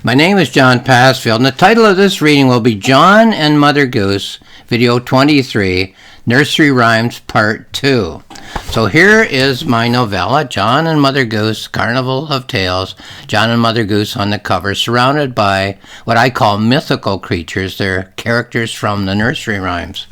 My name is John Passfield, and the title of this reading will be John and Mother Goose, Video 23, Nursery Rhymes Part 2. So here is my novella, John and Mother Goose, Carnival of Tales. John and Mother Goose on the cover, surrounded by what I call mythical creatures. They're characters from the nursery rhymes.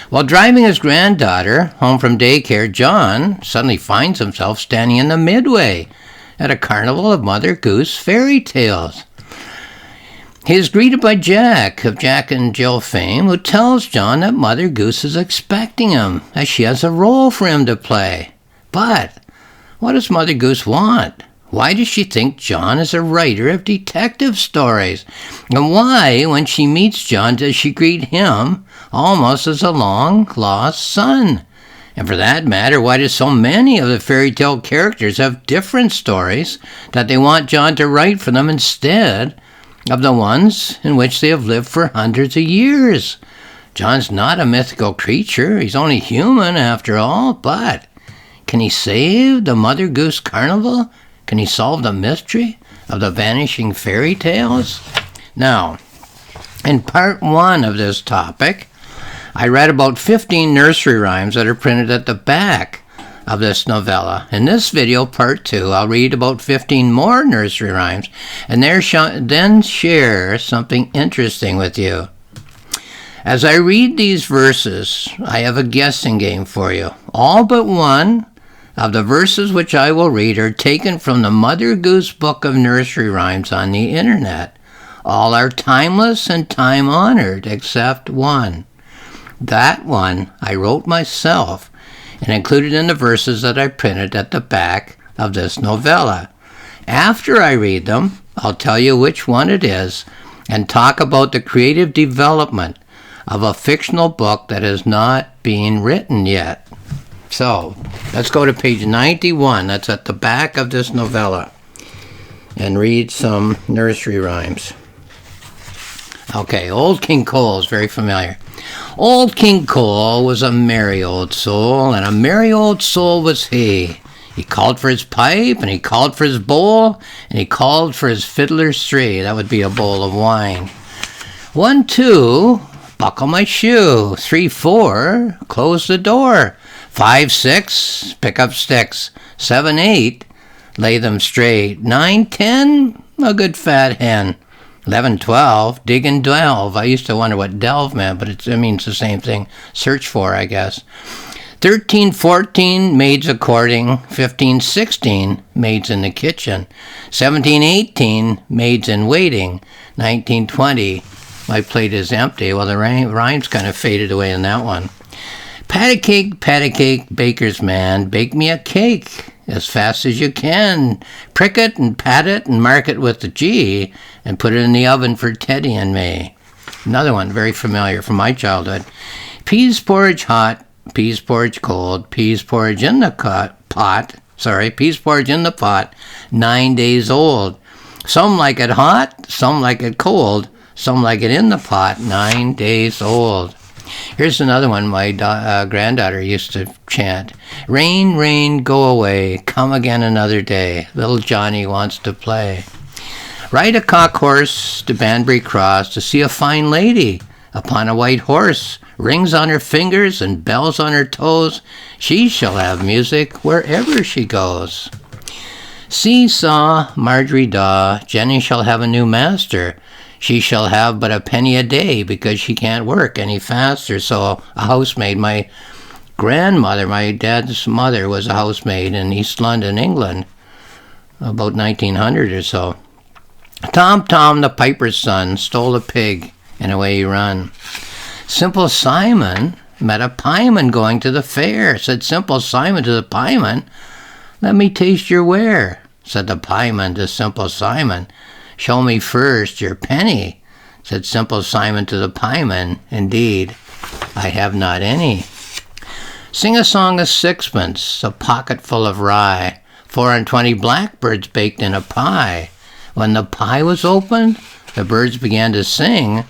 While driving his granddaughter home from daycare, John suddenly finds himself standing in the midway at a carnival of Mother Goose fairy tales. He is greeted by Jack, of Jack and Jill fame, who tells John that Mother Goose is expecting him, as she has a role for him to play. But what does Mother Goose want? Why does she think John is a writer of detective stories? And why, when she meets John, does she greet him almost as a long-lost son? And for that matter, why do so many of the fairy tale characters have different stories that they want John to write for them instead of the ones in which they have lived for hundreds of years? John's not a mythical creature. He's only human after all. But can he save the Mother Goose Carnival? Can he solve the mystery of the vanishing fairy tales? Now, in part 1 of this topic, I read about 15 nursery rhymes that are printed at the back of this novella. In this video, part 2, I'll read about 15 more nursery rhymes and then share something interesting with you. As I read these verses, I have a guessing game for you. All but one of the verses which I will read are taken from the Mother Goose Book of Nursery Rhymes on the internet. All are timeless and time-honored except one. That one I wrote myself and included in the verses that I printed at the back of this novella. After I read them, I'll tell you which one it is and talk about the creative development of a fictional book that is not being written yet. So, let's go to page 91. That's at the back of this novella. And read some nursery rhymes. Okay, Old King Cole is very familiar. Old King Cole was a merry old soul, and a merry old soul was he. He called for his pipe, and he called for his bowl, and he called for his fiddler's tree. That would be a bowl of wine. 1, 2, buckle my shoe. 3, 4, close the door. 5, 6, pick up sticks. 7, 8, lay them straight. 9, 10, a good fat hen. 11, 12, dig and delve. I used to wonder what delve meant, but it means the same thing. Search for, I guess. 13, 14, maids a-courting. 15, 16, maids in the kitchen. 17, 18, maids in waiting. 19, 20, my plate is empty. Well, the rhymes kind of faded away in that one. Pat a cake, baker's man, bake me a cake as fast as you can. Prick it and pat it and mark it with the G and put it in the oven for Teddy and me. Another one, very familiar from my childhood. Peas porridge hot, peas porridge cold, peas porridge in the peas porridge in the pot, 9 days old. Some like it hot, some like it cold, some like it in the pot, 9 days old. Here's another one my granddaughter used to chant. Rain, rain, go away, come again another day. Little Johnny wants to play. Ride a cock horse to Banbury Cross to see a fine lady upon a white horse. Rings on her fingers and bells on her toes. She shall have music wherever she goes. See-saw, Marjorie Daw, Jenny shall have a new master. She shall have but a penny a day because she can't work any faster. So a housemaid, my grandmother, my dad's mother, was a housemaid in East London, England, about 1900 or so. Tom, Tom, the piper's son, stole a pig, and away he run. Simple Simon met a pieman going to the fair. Said Simple Simon to the pieman, let me taste your ware. Said the pieman to Simple Simon, show me first your penny. Said Simple Simon to the pieman, indeed, I have not any. Sing a song of sixpence, a pocket full of rye, 24 blackbirds baked in a pie. When the pie was opened, the birds began to sing.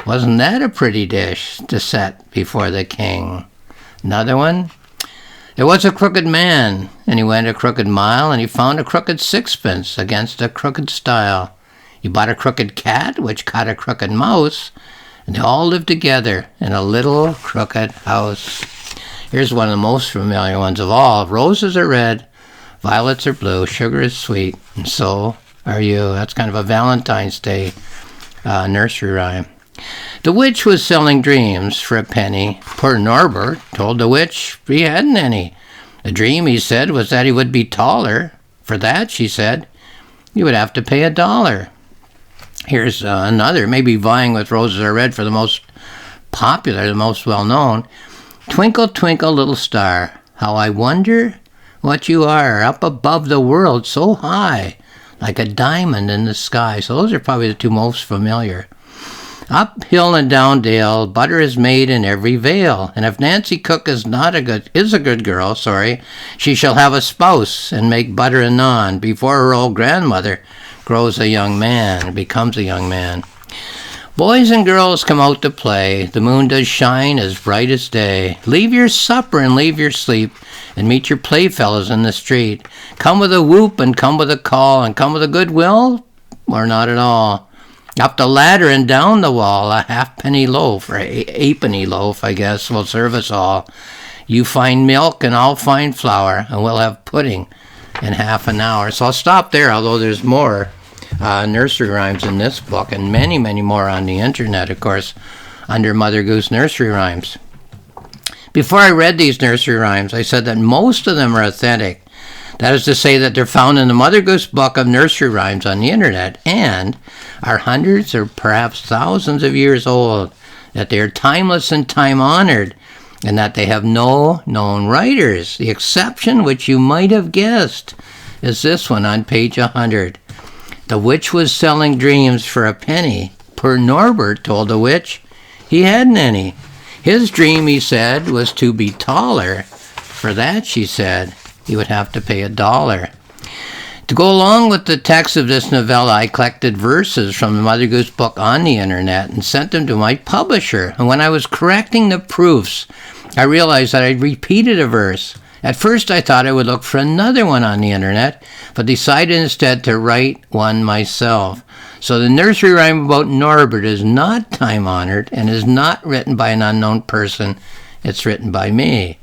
Wasn't that a pretty dish to set before the king? Another one. There was a crooked man, and he went a crooked mile, and he found a crooked sixpence against a crooked stile. He bought a crooked cat, which caught a crooked mouse, and they all lived together in a little crooked house. Here's one of the most familiar ones of all. Roses are red, violets are blue, sugar is sweet, and so are you. That's kind of a Valentine's Day nursery rhyme. The witch was selling dreams for a penny. Poor Norbert told the witch he hadn't any. The dream, he said, was that he would be taller. For that, she said, you would have to pay $1. Here's another, maybe vying with Roses Are Red for the most popular, the most well-known. Twinkle, twinkle, little star, how I wonder what you are, up above the world so high, like a diamond in the sky. So those are probably the two most familiar. Up hill and down dale, butter is made in every vale. And if Nancy Cook is a good girl, she shall have a spouse and make butter and naan before her old grandmother grows a young man and becomes a young man. Boys and girls come out to play. The moon does shine as bright as day. Leave your supper and leave your sleep and meet your playfellows in the street. Come with a whoop and come with a call and come with a good will or not at all. Up the ladder and down the wall, a halfpenny loaf, or eightpenny loaf, I guess, will serve us all. You find milk and I'll find flour, and we'll have pudding in half an hour. So I'll stop there, although there's more nursery rhymes in this book, and many, many more on the internet, of course, under Mother Goose Nursery Rhymes. Before I read these nursery rhymes, I said that most of them are authentic. That is to say that they're found in the Mother Goose book of nursery rhymes on the internet and are hundreds or perhaps thousands of years old, that they are timeless and time-honored, and that they have no known writers. The exception, which you might have guessed, is this one on page 100. The witch was selling dreams for a penny. Poor Norbert told the witch he hadn't any. His dream, he said, was to be taller. For that, she said, he would have to pay $1. To go along with the text of this novella, I collected verses from the Mother Goose book on the internet and sent them to my publisher. And when I was correcting the proofs, I realized that I'd repeated a verse. At first, I thought I would look for another one on the internet, but decided instead to write one myself. So the nursery rhyme about Norbert is not time-honored and is not written by an unknown person. It's written by me.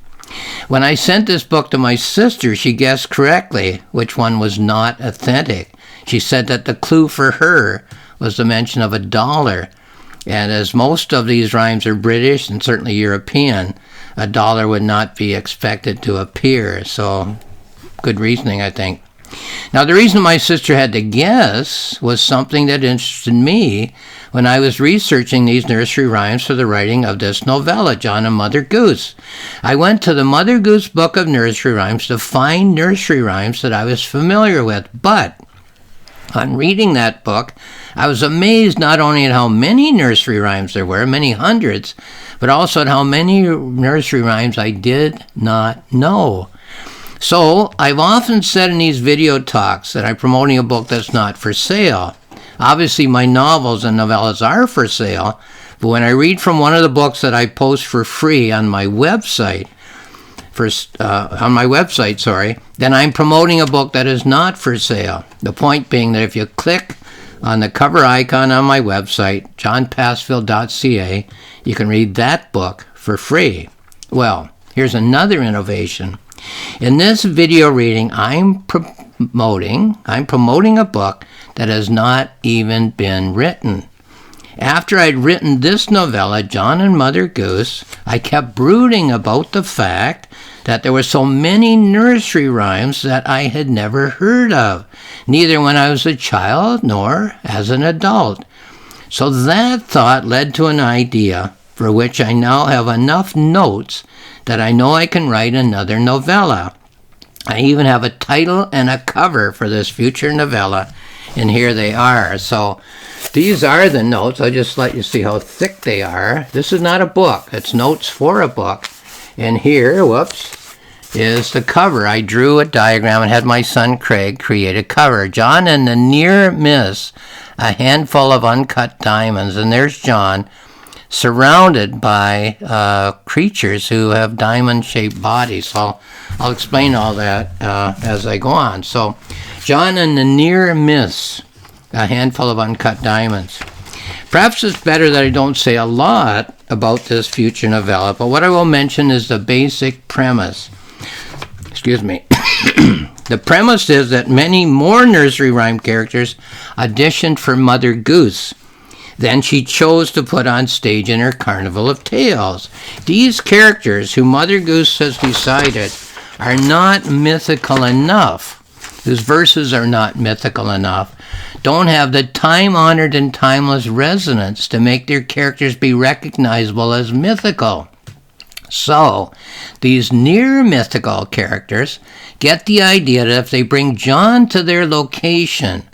When I sent this book to my sister, she guessed correctly which one was not authentic. She said that the clue for her was the mention of $1. And as most of these rhymes are British and certainly European, $1 would not be expected to appear. So, good reasoning, I think. Now, the reason my sister had to guess was something that interested me when I was researching these nursery rhymes for the writing of this novella, John and Mother Goose. I went to the Mother Goose book of nursery rhymes to find nursery rhymes that I was familiar with, but on reading that book, I was amazed not only at how many nursery rhymes there were, many hundreds, but also at how many nursery rhymes I did not know. So, I've often said in these video talks that I'm promoting a book that's not for sale. Obviously, my novels and novellas are for sale, but when I read from one of the books that I post for free on my website, then I'm promoting a book that is not for sale. The point being that if you click on the cover icon on my website, johnpassfield.ca, you can read that book for free. Well, here's another innovation. In this video reading, I'm promoting a book that has not even been written. After I'd written this novella, John and Mother Goose, I kept brooding about the fact that there were so many nursery rhymes that I had never heard of, neither when I was a child nor as an adult. So that thought led to an idea for which I now have enough notes that I know I can write another novella. I even have a title and a cover for this future novella, and here they are. So these are the notes. I'll just let you see how thick they are. This is not a book. It's notes for a book. And here, is the cover. I drew a diagram and had my son Craig create a cover. John and the near miss, a handful of uncut diamonds. And there's John, surrounded by creatures who have diamond-shaped bodies. So I'll explain all that as I go on. So, John and the near miss. a handful of uncut diamonds. Perhaps it's better that I don't say a lot about this future novella, but what I will mention is the basic premise. Excuse me. The premise is that many more nursery rhyme characters auditioned for Mother Goose than she chose to put on stage in her Carnival of Tales. These characters, who Mother Goose has decided are not mythical enough, whose verses are not mythical enough, don't have the time-honored and timeless resonance to make their characters be recognizable as mythical. So, these near-mythical characters get the idea that if they bring John to their location,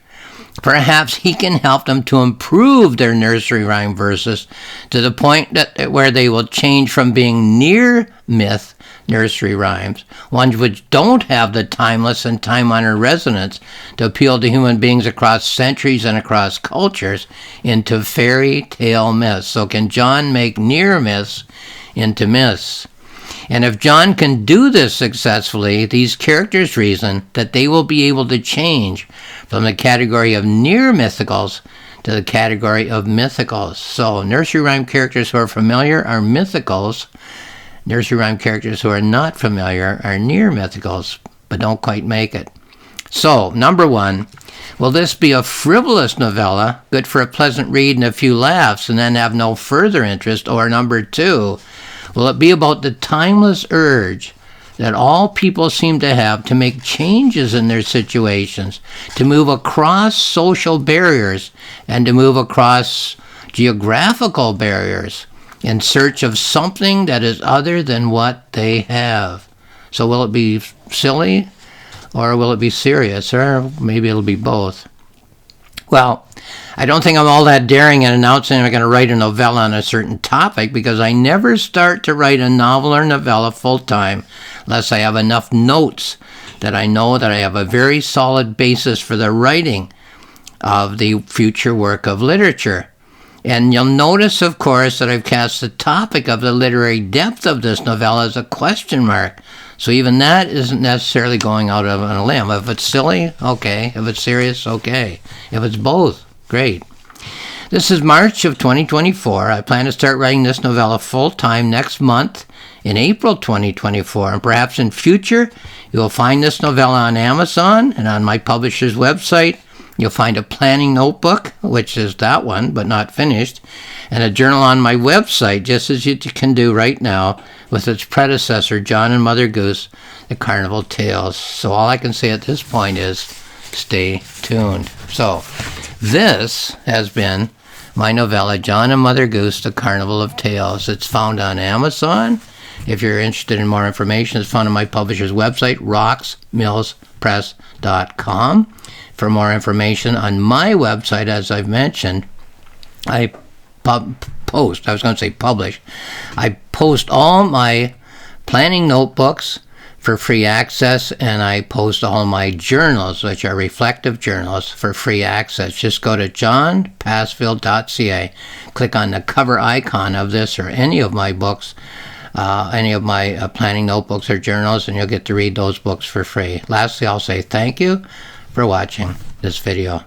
perhaps he can help them to improve their nursery rhyme verses to the point that where they will change from being near-myth nursery rhymes, ones which don't have the timeless and time-honored resonance to appeal to human beings across centuries and across cultures, into fairy tale myths. So can John make near myths into myths? And if John can do this successfully, these characters reason that they will be able to change from the category of near mythicals to the category of mythicals. So nursery rhyme characters who are familiar are mythicals. Nursery rhyme characters who are not familiar are near mythicals, but don't quite make it. So, number one, will this be a frivolous novella, good for a pleasant read and a few laughs, and then have no further interest? Or number two, will it be about the timeless urge that all people seem to have to make changes in their situations, to move across social barriers, and to move across geographical barriers in search of something that is other than what they have? So will it be silly, or will it be serious, or maybe it'll be both? Well, I don't think I'm all that daring in announcing I'm going to write a novella on a certain topic, because I never start to write a novel or novella full-time unless I have enough notes that I know that I have a very solid basis for the writing of the future work of literature. And you'll notice, of course, that I've cast the topic of the literary depth of this novella as a question mark. So even that isn't necessarily going out on a limb. If it's silly, okay. If it's serious, okay. If it's both, great. This is March of 2024. I plan to start writing this novella full-time next month in April 2024. And perhaps in future, you will find this novella on Amazon and on my publisher's website. You'll find a planning notebook, which is that one, but not finished, and a journal on my website, just as you can do right now with its predecessor, John and Mother Goose, The Carnival Tales. So all I can say at this point is stay tuned. So this has been my novella, John and Mother Goose, The Carnival of Tales. It's found on Amazon. If you're interested in more information, it's found on my publisher's website, roxmillspress.com. For more information on my website, as I've mentioned, I post all my planning notebooks for free access, and I post all my journals, which are reflective journals, for free access. Just go to johnpassfield.ca, click on the cover icon of this or any of my books, any of my planning notebooks or journals, and you'll get to read those books for free. Lastly, I'll say thank you for watching this video.